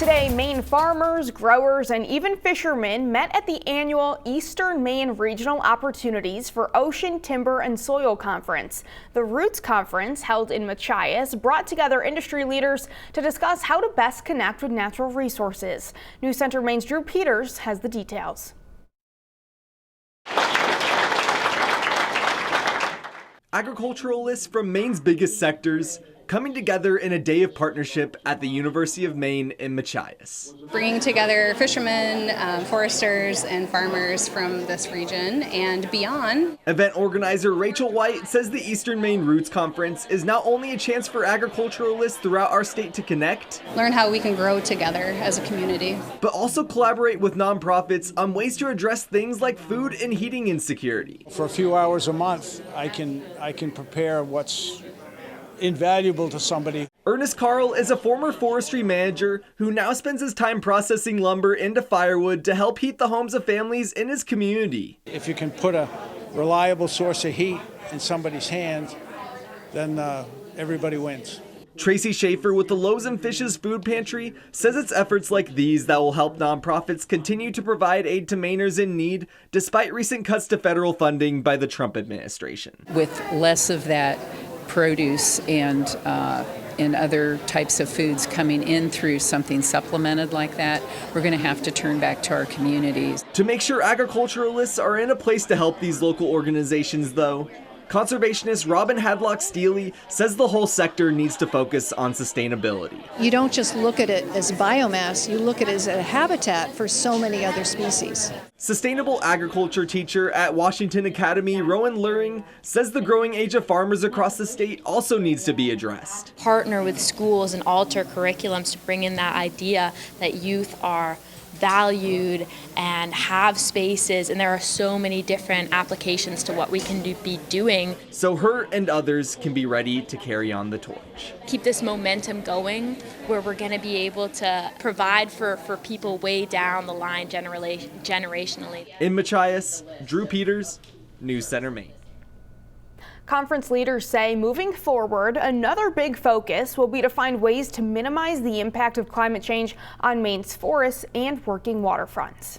Today, Maine farmers, growers, and even fishermen met at the annual Eastern Maine Regional Opportunities for Ocean, Timber, and Soil Conference. The Roots Conference, held in Machias, brought together industry leaders to discuss how to best connect with natural resources. News Center Maine's Drew Peters has the details. Agriculturalists from Maine's biggest sectors coming together in a day of partnership at the University of Maine in Machias. Bringing together fishermen, foresters, and farmers from this region and beyond. Event organizer Rachel White says the Eastern Maine Roots Conference is not only a chance for agriculturalists throughout our state to connect, learn how we can grow together as a community, but also collaborate with nonprofits on ways to address things like food and heating insecurity. For a few hours a month, I can prepare what's invaluable to somebody. Ernest Carl is a former forestry manager who now spends his time processing lumber into firewood to help heat the homes of families in his community. If you can put a reliable source of heat in somebody's hand, then everybody wins. Tracy Schaefer with the Loaves and Fishes Food Pantry says it's efforts like these that will help nonprofits continue to provide aid to Mainers in need despite recent cuts to federal funding by the Trump administration. With less of that produce and other types of foods coming in through something supplemented like that, we're going to have to turn back to our communities. To make sure agriculturalists are in a place to help these local organizations, though, conservationist Robin Hadlock Steely says the whole sector needs to focus on sustainability. You don't just look at it as biomass, you look at it as a habitat for so many other species. Sustainable agriculture teacher at Washington Academy, Rowan Luring, says the growing age of farmers across the state also needs to be addressed. Partner with schools and alter curriculums to bring in that idea that youth are valued and have spaces, and there are so many different applications to what we can be doing. So her and others can be ready to carry on the torch. Keep this momentum going where we're going to be able to provide for people way down the line generationally. In Machias, Drew Peters, News Center Maine. Conference leaders say moving forward, another big focus will be to find ways to minimize the impact of climate change on Maine's forests and working waterfronts.